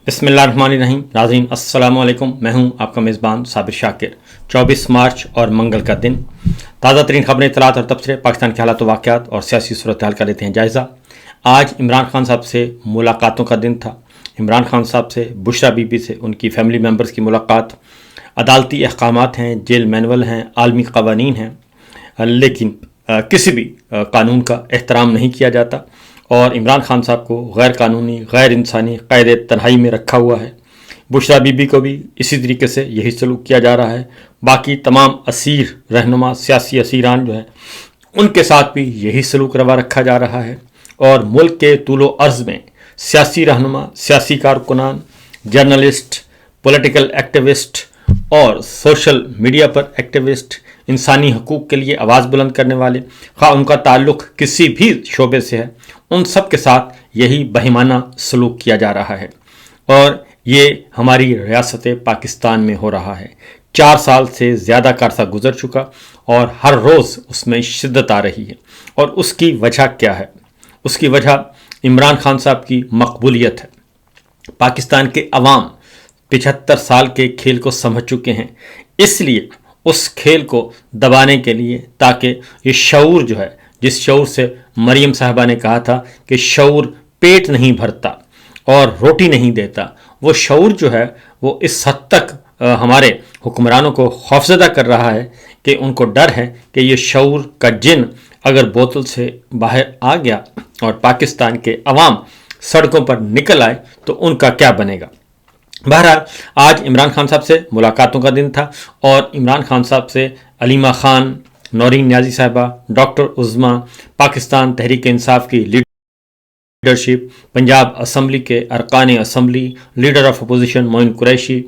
بسم اللہ الرحمن الرحیم. ناظرین السلام علیکم. میں ہوں آپ کا میزبان صابر شاکر. 24 مارچ اور منگل کا دن. تازہ ترین خبریں، اطلاعات اور تبصرے پاکستان کے حالات و واقعات اور سیاسی صورتحال کا لیتے ہیں جائزہ. آج عمران خان صاحب سے ملاقاتوں کا دن تھا. عمران خان صاحب سے، بشرا بی بی سے، ان کی فیملی ممبرز کی ملاقات. عدالتی احکامات ہیں، جیل مینول ہیں، عالمی قوانین ہیں، لیکن کسی بھی قانون کا احترام نہیں کیا جاتا اور عمران خان صاحب کو غیر قانونی، غیر انسانی قید تنہائی میں رکھا ہوا ہے. بشرا بی بی کو بھی اسی طریقے سے یہی سلوک کیا جا رہا ہے. باقی تمام اسیر رہنما، سیاسی اسیران جو ہیں، ان کے ساتھ بھی یہی سلوک روا رکھا جا رہا ہے. اور ملک کے طول و عرض میں سیاسی رہنما، سیاسی کارکنان، جرنلسٹ، پولیٹیکل ایکٹیوسٹ اور سوشل میڈیا پر ایکٹیوسٹ، انسانی حقوق کے لیے آواز بلند کرنے والے، خواہ ان کا تعلق کسی بھی شعبے سے ہے، ان سب کے ساتھ یہی بہیمانہ سلوک کیا جا رہا ہے. اور یہ ہماری ریاست پاکستان میں ہو رہا ہے. 4 سال سے زیادہ کا عرصہ گزر چکا اور ہر روز اس میں شدت آ رہی ہے. اور اس کی وجہ کیا ہے؟ اس کی وجہ عمران خان صاحب کی مقبولیت ہے. پاکستان کے عوام 75 سال کے کھیل کو سمجھ چکے ہیں. اس لیے اس کھیل کو دبانے کے لیے، تاکہ یہ شعور جو ہے، جس شعور سے مریم صاحبہ نے کہا تھا کہ شعور پیٹ نہیں بھرتا اور روٹی نہیں دیتا، وہ شعور جو ہے وہ اس حد تک ہمارے حکمرانوں کو خوفزدہ کر رہا ہے کہ ان کو ڈر ہے کہ یہ شعور کا جن اگر بوتل سے باہر آ گیا اور پاکستان کے عوام سڑکوں پر نکل آئے تو ان کا کیا بنے گا. بہرحال آج عمران خان صاحب سے ملاقاتوں کا دن تھا اور عمران خان صاحب سے علیمہ خان، نورین نیازی صاحبہ، ڈاکٹر عظمیٰ، پاکستان تحریک انصاف کی لیڈرشپ، پنجاب اسمبلی کے ارکان اسمبلی، لیڈر آف اپوزیشن معین قریشی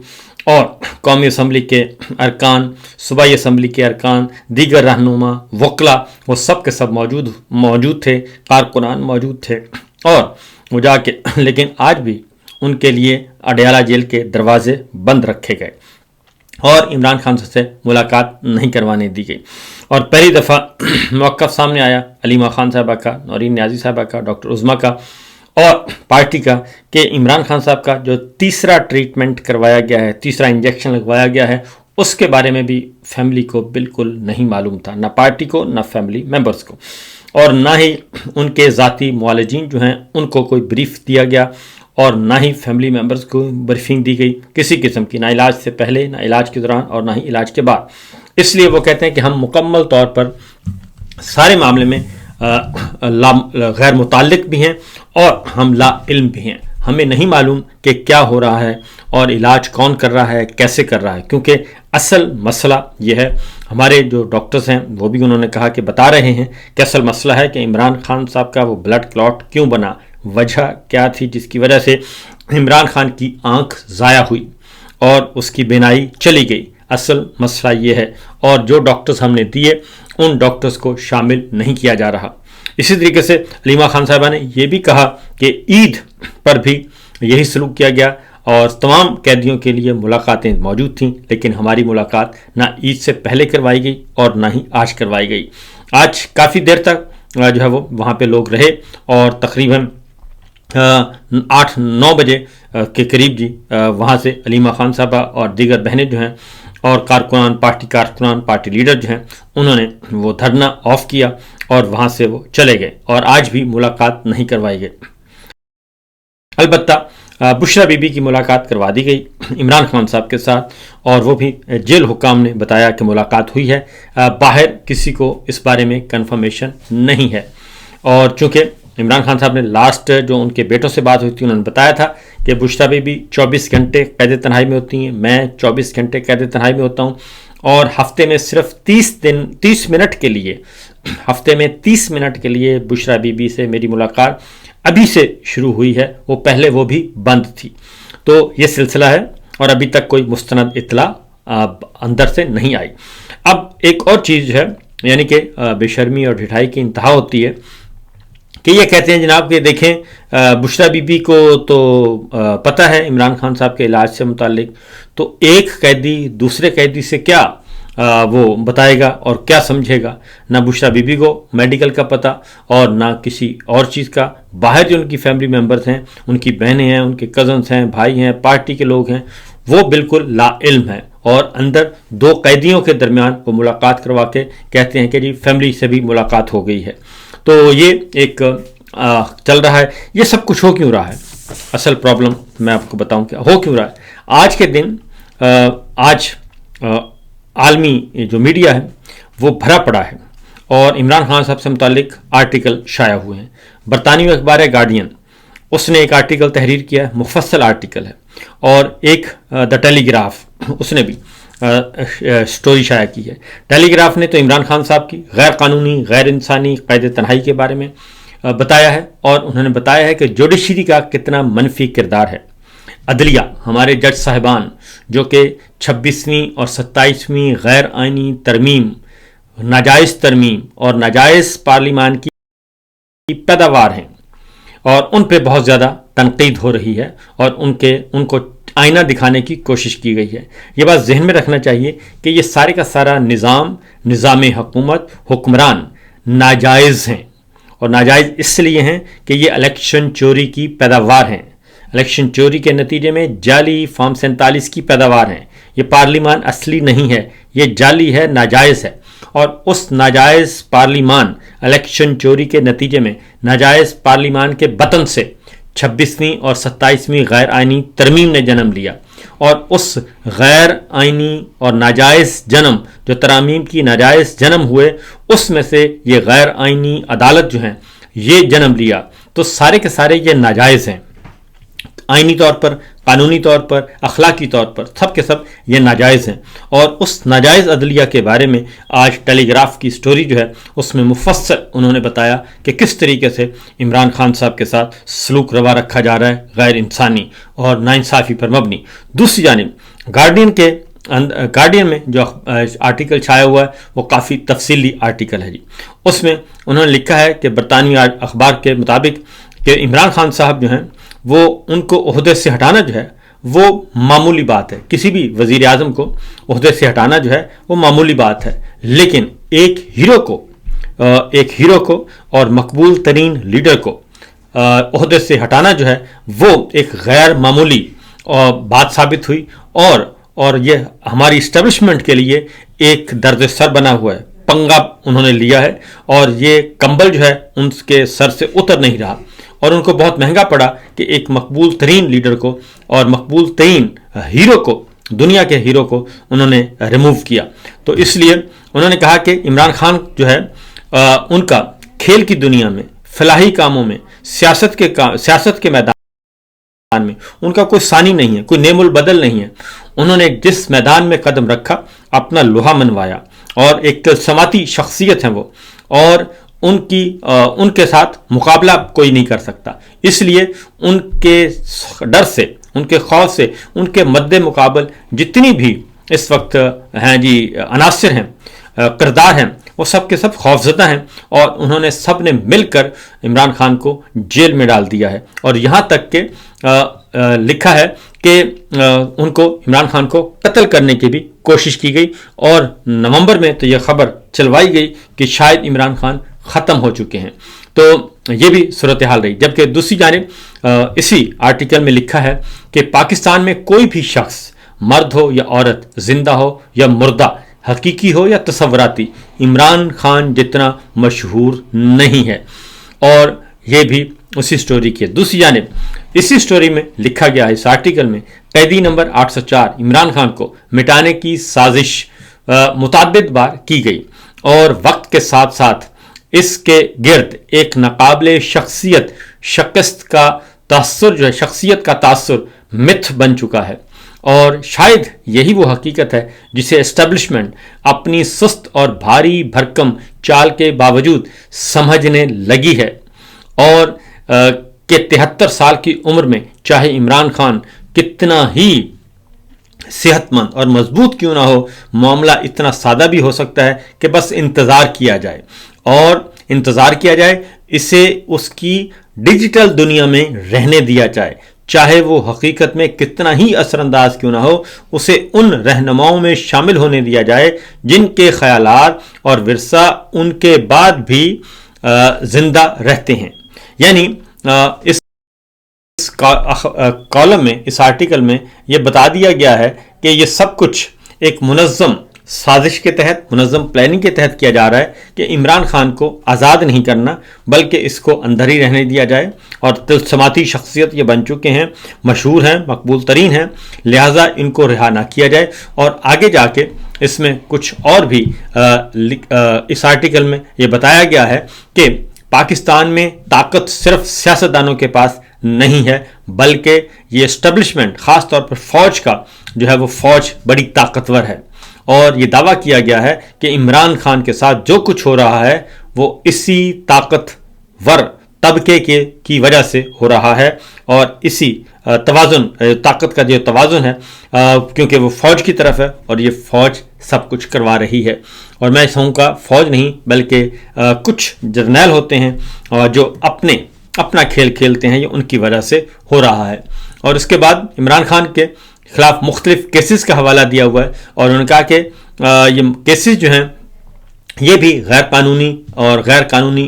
اور قومی اسمبلی کے ارکان، صوبائی اسمبلی کے ارکان، دیگر رہنما، وکلا، وہ سب کے سب موجود تھے، کارکنان موجود تھے. اور وہ جا کے لیکن آج بھی ان کے لیے اڈیالہ جیل کے دروازے بند رکھے گئے اور عمران خان سے ملاقات نہیں کروانے دی گئی. اور پہلی دفعہ موقف سامنے آیا علیمہ خان صاحبہ کا، نورین نیازی صاحبہ کا، ڈاکٹر عظمیٰ کا اور پارٹی کا کہ عمران خان صاحب کا جو تیسرا ٹریٹمنٹ کروایا گیا ہے، تیسرا انجیکشن لگوایا گیا ہے، اس کے بارے میں بھی فیملی کو بالکل نہیں معلوم تھا، نہ پارٹی کو، نہ فیملی ممبرز کو، اور نہ ہی ان کے ذاتی معالجین جو ہیں ان کو کوئی بریف دیا گیا اور نہ ہی فیملی ممبرز کو بریفنگ دی گئی کسی قسم کی، نہ علاج سے پہلے، نہ علاج کے دوران اور نہ ہی علاج کے بعد. اس لیے وہ کہتے ہیں کہ ہم مکمل طور پر سارے معاملے میں غیر متعلق بھی ہیں اور ہم لا علم بھی ہیں. ہمیں نہیں معلوم کہ کیا ہو رہا ہے اور علاج کون کر رہا ہے، کیسے کر رہا ہے، کیونکہ اصل مسئلہ یہ ہے. ہمارے جو ڈاکٹرز ہیں وہ بھی انہوں نے کہا کہ بتا رہے ہیں کہ اصل مسئلہ ہے کہ عمران خان صاحب کا وہ بلڈ کلاٹ کیوں بنا، وجہ کیا تھی جس کی وجہ سے عمران خان کی آنکھ ضائع ہوئی اور اس کی بینائی چلی گئی. اصل مسئلہ یہ ہے اور جو ڈاکٹرز ہم نے دیے ان ڈاکٹرز کو شامل نہیں کیا جا رہا. اسی طریقے سے علیمہ خان صاحبہ نے یہ بھی کہا کہ عید پر بھی یہی سلوک کیا گیا اور تمام قیدیوں کے لیے ملاقاتیں موجود تھیں، لیکن ہماری ملاقات نہ عید سے پہلے کروائی گئی اور نہ ہی آج کروائی گئی. آج کافی دیر تک جو ہے وہ وہاں پہ لوگ رہے اور تقریباً 8-9 بجے کے قریب وہاں سے علیمہ خان صاحبہ اور دیگر بہنیں جو ہیں اور کارکنان، پارٹی لیڈر جو ہیں، انہوں نے وہ دھرنا آف کیا اور وہاں سے وہ چلے گئے اور آج بھی ملاقات نہیں کروائی گئی. البتہ بشرا بی بی کی ملاقات کروا دی گئی عمران خان صاحب کے ساتھ اور وہ بھی جیل حکام نے بتایا کہ ملاقات ہوئی ہے. باہر کسی کو اس بارے میں کنفرمیشن نہیں ہے. اور چونکہ عمران خان صاحب نے لاسٹ جو ان کے بیٹوں سے بات ہوئی تھی، انہوں نے بتایا تھا کہ بشرا بی بی 24 گھنٹے قید تنہائی میں ہوتی ہیں، میں 24 گھنٹے قید تنہائی میں ہوتا ہوں اور ہفتے میں صرف 30 منٹ کے لیے بشرا بی بی سے میری ملاقات ابھی سے شروع ہوئی ہے، وہ پہلے وہ بھی بند تھی. تو یہ سلسلہ ہے اور ابھی تک کوئی مستند اطلاع اندر سے نہیں آئی. اب ایک اور چیز ہے، یعنی کہ بے شرمی اور ڈھٹائی کی انتہا ہوتی ہے کہ یہ کہتے ہیں جناب کہ دیکھیں بشرا بی بی کو تو پتہ ہے عمران خان صاحب کے علاج سے متعلق، تو ایک قیدی دوسرے قیدی سے کیا وہ بتائے گا اور کیا سمجھے گا. نہ بشرا بی بی کو میڈیکل کا پتہ اور نہ کسی اور چیز کا. باہر جو ان کی فیملی ممبرز ہیں، ان کی بہنیں ہیں، ان کے کزنس ہیں، بھائی ہیں، پارٹی کے لوگ ہیں، وہ بالکل لا علم ہیں. اور اندر 2 قیدیوں کے درمیان وہ ملاقات کروا کے کہتے ہیں کہ جی فیملی سے بھی ملاقات ہو گئی ہے. تو یہ ایک چل رہا ہے. یہ سب کچھ ہو کیوں رہا ہے؟ اصل پرابلم میں آپ کو بتاؤں کہ ہو کیوں رہا ہے. آج کے دن آج عالمی جو میڈیا ہے وہ بھرا پڑا ہے اور عمران خان صاحب سے متعلق آرٹیکل شائع ہوئے ہیں. برطانوی اخبار ہے گارڈین، اس نے ایک آرٹیکل تحریر کیا ہے، مفصل آرٹیکل ہے. اور ایک دا ٹیلی گراف، اس نے بھی سٹوری شائع کی ہے. ٹیلی گراف نے تو عمران خان صاحب کی غیر قانونی، غیر انسانی قید تنہائی کے بارے میں بتایا ہے، اور انہوں نے بتایا ہے کہ جوڈیشری کا کتنا منفی کردار ہے. عدلیہ، ہمارے جج صاحبان جو کہ 26ویں اور 27ویں غیر آئینی ترمیم، ناجائز ترمیم اور ناجائز پارلیمان کی پیداوار ہیں، اور ان پہ بہت زیادہ تنقید ہو رہی ہے اور ان کو آئینہ دکھانے کی کوشش کی گئی ہے. یہ بات ذہن میں رکھنا چاہیے کہ یہ سارے کا سارا نظام حکومت، حکمران ناجائز ہیں، اور ناجائز اس لیے ہیں کہ یہ الیکشن چوری کی پیداوار ہیں. الیکشن چوری کے نتیجے میں جعلی فارم 47 کی پیداوار ہیں. یہ پارلیمان اصلی نہیں ہے، یہ جعلی ہے، ناجائز ہے. اور اس ناجائز پارلیمان الیکشن چوری کے نتیجے میں ناجائز پارلیمان کے بطن سے 26ویں اور 27ویں غیر آئینی ترمیم نے جنم لیا. اور اس غیر آئینی اور ناجائز جنم، جو ترامیم کی ناجائز جنم ہوئے، اس میں سے یہ غیر آئینی عدالت جو ہیں یہ جنم لیا. تو سارے کے سارے یہ ناجائز ہیں، آئینی طور پر، قانونی طور پر، اخلاقی طور پر، سب کے سب یہ ناجائز ہیں. اور اس ناجائز عدلیہ کے بارے میں آج ٹیلی گراف کی سٹوری جو ہے اس میں مفصل انہوں نے بتایا کہ کس طریقے سے عمران خان صاحب کے ساتھ سلوک روا رکھا جا رہا ہے، غیر انسانی اور ناانصافی پر مبنی. دوسری جانب گارڈین میں جو آرٹیکل چھایا ہوا ہے وہ کافی تفصیلی آرٹیکل ہے جی. اس میں انہوں نے لکھا ہے کہ برطانوی اخبار کے مطابق کہ عمران خان صاحب جو ہیں وہ ان کو عہدے سے ہٹانا جو ہے وہ معمولی بات ہے. کسی بھی وزیر اعظم کو عہدے سے ہٹانا جو ہے وہ معمولی بات ہے، لیکن ایک ہیرو کو اور مقبول ترین لیڈر کو عہدے سے ہٹانا جو ہے وہ ایک غیر معمولی بات ثابت ہوئی. اور یہ ہماری اسٹیبلشمنٹ کے لیے ایک درد سر بنا ہوا ہے. پنگا انہوں نے لیا ہے اور یہ کمبل جو ہے ان کے سر سے اتر نہیں رہا، اور ان کو بہت مہنگا پڑا کہ ایک مقبول ترین لیڈر کو اور مقبول ترین ہیرو کو، دنیا کے ہیرو کو انہوں نے ریموو کیا. تو اس لیے انہوں نے کہا کہ عمران خان جو ہے ان کا کھیل کی دنیا میں، فلاحی کاموں میں، سیاست کے میدان میں ان کا کوئی ثانی نہیں ہے، کوئی نیم البدل نہیں ہے. انہوں نے جس میدان میں قدم رکھا اپنا لوہا منوایا، اور ایک سماتی شخصیت ہیں وہ، اور ان کے ساتھ مقابلہ کوئی نہیں کر سکتا. اس لیے ان کے ڈر سے، ان کے خوف سے، ان کے مد مقابل جتنی بھی اس وقت ہیں جی عناصر ہیں، کردار ہیں، وہ سب کے سب خوفزدہ ہیں، اور انہوں نے سب نے مل کر عمران خان کو جیل میں ڈال دیا ہے. اور یہاں تک کہ لکھا ہے کہ ان کو، عمران خان کو قتل کرنے کی بھی کوشش کی گئی، اور نومبر میں تو یہ خبر چلوائی گئی کہ شاید عمران خان ختم ہو چکے ہیں. تو یہ بھی صورتحال رہی. جبکہ دوسری جانب اسی آرٹیکل میں لکھا ہے کہ پاکستان میں کوئی بھی شخص، مرد ہو یا عورت، زندہ ہو یا مردہ، حقیقی ہو یا تصوراتی، عمران خان جتنا مشہور نہیں ہے. اور یہ بھی اسی سٹوری کی ہے. دوسری جانب اسی سٹوری میں لکھا گیا ہے، اس آرٹیکل میں، قیدی نمبر 804 عمران خان کو مٹانے کی سازش متعدد بار کی گئی، اور وقت کے ساتھ ساتھ اس کے گرد ایک ناقابل شکست کا تاثر جو ہے، شخصیت کا تاثر متھ بن چکا ہے. اور شاید یہی وہ حقیقت ہے جسے اسٹیبلشمنٹ اپنی سست اور بھاری بھرکم چال کے باوجود سمجھنے لگی ہے، اور کہ 73 سال کی عمر میں چاہے عمران خان کتنا ہی صحت مند اور مضبوط کیوں نہ ہو، معاملہ اتنا سادہ بھی ہو سکتا ہے کہ بس انتظار کیا جائے، اور انتظار کیا جائے، اسے اس کی ڈیجیٹل دنیا میں رہنے دیا جائے. چاہے وہ حقیقت میں کتنا ہی اثر انداز کیوں نہ ہو، اسے ان رہنماؤں میں شامل ہونے دیا جائے جن کے خیالات اور ورثہ ان کے بعد بھی زندہ رہتے ہیں۔ یعنی اس کالم میں، اس آرٹیکل میں یہ بتا دیا گیا ہے کہ یہ سب کچھ ایک منظم سازش کے تحت، منظم پلاننگ کے تحت کیا جا رہا ہے کہ عمران خان کو آزاد نہیں کرنا بلکہ اس کو اندر ہی رہنے دیا جائے، اور تلسماتی شخصیت یہ بن چکے ہیں، مشہور ہیں، مقبول ترین ہیں، لہٰذا ان کو رہا نہ کیا جائے۔ اور آگے جا کے اس میں کچھ اور بھی اس آرٹیکل میں یہ بتایا گیا ہے کہ پاکستان میں طاقت صرف سیاستدانوں کے پاس نہیں ہے بلکہ یہ اسٹیبلشمنٹ، خاص طور پر فوج کا جو ہے وہ فوج بڑی طاقتور ہے، اور یہ دعویٰ کیا گیا ہے کہ عمران خان کے ساتھ جو کچھ ہو رہا ہے وہ اسی طاقتور طبقے کی وجہ سے ہو رہا ہے، اور اسی توازن، طاقت کا جو توازن ہے، کیونکہ وہ فوج کی طرف ہے اور یہ فوج سب کچھ کروا رہی ہے۔ اور میں کہوں گا فوج نہیں بلکہ کچھ جرنیل ہوتے ہیں جو اپنا کھیل کھیلتے ہیں، یہ ان کی وجہ سے ہو رہا ہے۔ اور اس کے بعد عمران خان کے خلاف مختلف کیسز کا حوالہ دیا ہوا ہے، اور انہوں نے کہا کہ یہ کیسز جو ہیں یہ بھی غیر قانونی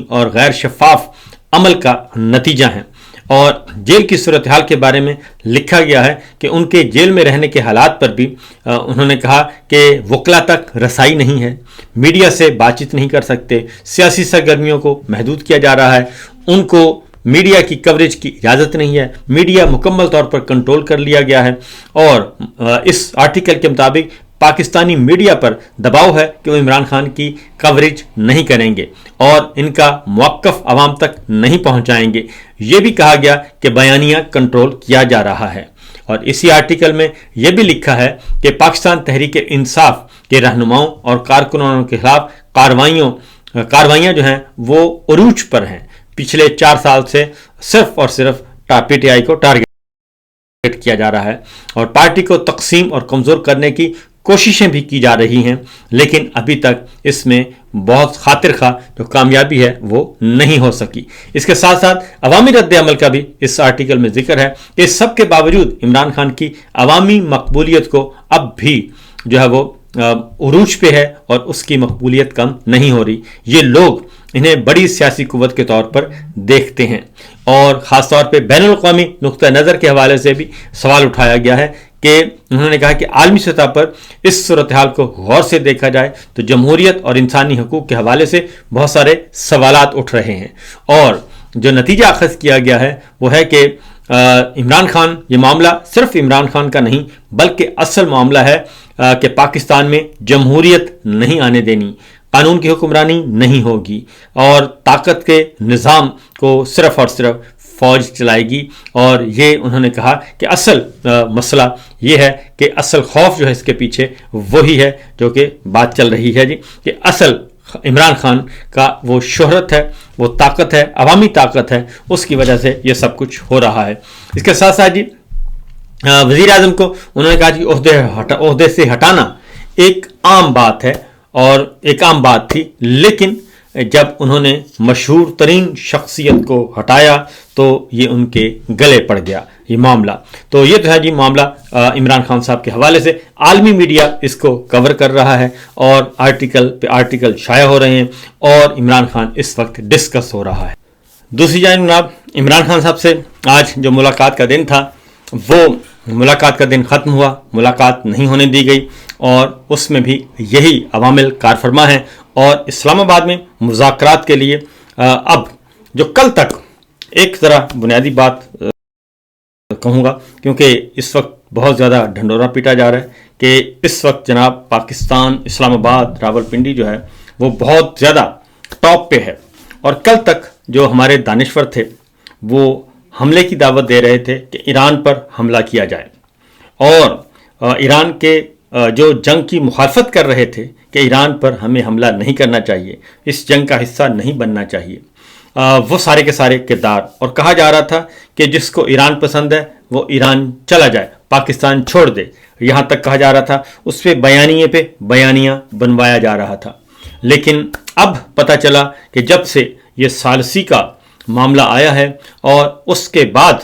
اور غیر شفاف عمل کا نتیجہ ہیں، اور جیل کی صورتحال کے بارے میں لکھا گیا ہے کہ ان کے جیل میں رہنے کے حالات پر بھی انہوں نے کہا کہ وکلا تک رسائی نہیں ہے، میڈیا سے بات چیت نہیں کر سکتے، سیاسی سرگرمیوں کو محدود کیا جا رہا ہے، ان کو میڈیا کی کوریج کی اجازت نہیں ہے، میڈیا مکمل طور پر کنٹرول کر لیا گیا ہے، اور اس آرٹیکل کے مطابق پاکستانی میڈیا پر دباؤ ہے کہ وہ عمران خان کی کوریج نہیں کریں گے اور ان کا موقف عوام تک نہیں پہنچائیں گے۔ یہ بھی کہا گیا کہ بیانیہ کنٹرول کیا جا رہا ہے، اور اسی آرٹیکل میں یہ بھی لکھا ہے کہ پاکستان تحریک انصاف کے رہنماؤں اور کارکنوں کے خلاف کاروائیاں جو ہیں وہ عروج پر ہیں۔ پچھلے 4 سال سے صرف اور صرف پی ٹی آئی کو ٹارگٹ کیا جا رہا ہے، اور پارٹی کو تقسیم اور کمزور کرنے کی کوششیں بھی کی جا رہی ہیں، لیکن ابھی تک اس میں بہت خاطر خواہ جو کامیابی ہے وہ نہیں ہو سکی۔ اس کے ساتھ ساتھ عوامی رد عمل کا بھی اس آرٹیکل میں ذکر ہے کہ اس سب کے باوجود عمران خان کی عوامی مقبولیت کو اب بھی جو ہے وہ عروج پہ ہے اور اس کی مقبولیت کم نہیں ہو رہی۔ یہ لوگ انہیں بڑی سیاسی قوت کے طور پر دیکھتے ہیں، اور خاص طور پہ بین الاقوامی نقطہ نظر کے حوالے سے بھی سوال اٹھایا گیا ہے کہ انہوں نے کہا کہ عالمی سطح پر اس صورتحال کو غور سے دیکھا جائے تو جمہوریت اور انسانی حقوق کے حوالے سے بہت سارے سوالات اٹھ رہے ہیں، اور جو نتیجہ اخذ کیا گیا ہے وہ ہے کہ عمران خان، یہ معاملہ صرف عمران خان کا نہیں بلکہ اصل معاملہ ہے کہ پاکستان میں جمہوریت نہیں آنے دینی، قانون کی حکمرانی نہیں ہوگی، اور طاقت کے نظام کو صرف اور صرف فوج چلائے گی۔ اور یہ انہوں نے کہا کہ اصل مسئلہ یہ ہے کہ اصل خوف جو ہے اس کے پیچھے وہی ہے جو کہ بات چل رہی ہے جی، کہ اصل عمران خان کا وہ شہرت ہے، وہ طاقت ہے، عوامی طاقت ہے، اس کی وجہ سے یہ سب کچھ ہو رہا ہے۔ اس کے ساتھ ساتھ جی وزیر اعظم کو انہوں نے کہا کہ عہدے سے ہٹانا ایک عام بات ہے اور ایک عام بات تھی، لیکن جب انہوں نے مشہور ترین شخصیت کو ہٹایا تو یہ ان کے گلے پڑ گیا یہ معاملہ۔ تو یہ تو ہے جی معاملہ عمران خان صاحب کے حوالے سے، عالمی میڈیا اس کو کور کر رہا ہے اور آرٹیکل پہ آرٹیکل شائع ہو رہے ہیں، اور عمران خان اس وقت ڈسکس ہو رہا ہے۔ دوسری جانب جناب، عمران خان صاحب سے آج جو ملاقات کا دن تھا وہ ملاقات کا دن ختم ہوا، ملاقات نہیں ہونے دی گئی، اور اس میں بھی یہی عوامل کار فرما ہیں، اور اسلام آباد میں مذاکرات کے لیے اب جو کل تک ایک ذرا بنیادی بات کہوں گا کیونکہ اس وقت بہت زیادہ ڈھنڈورا پیٹا جا رہا ہے کہ اس وقت جناب پاکستان، اسلام آباد، راول پنڈی جو ہے وہ بہت زیادہ ٹاپ پہ ہے، اور کل تک جو ہمارے دانشور تھے وہ حملے کی دعوت دے رہے تھے کہ ایران پر حملہ کیا جائے، اور ایران کے جو جنگ کی مخالفت کر رہے تھے کہ ایران پر ہمیں حملہ نہیں کرنا چاہیے، اس جنگ کا حصہ نہیں بننا چاہیے، وہ سارے کے سارے کردار، اور کہا جا رہا تھا کہ جس کو ایران پسند ہے وہ ایران چلا جائے، پاکستان چھوڑ دے، یہاں تک کہا جا رہا تھا، اس پہ بیانیہ بنوایا جا رہا تھا۔ لیکن اب پتہ چلا کہ جب سے یہ ثالثی کا معاملہ آیا ہے اور اس کے بعد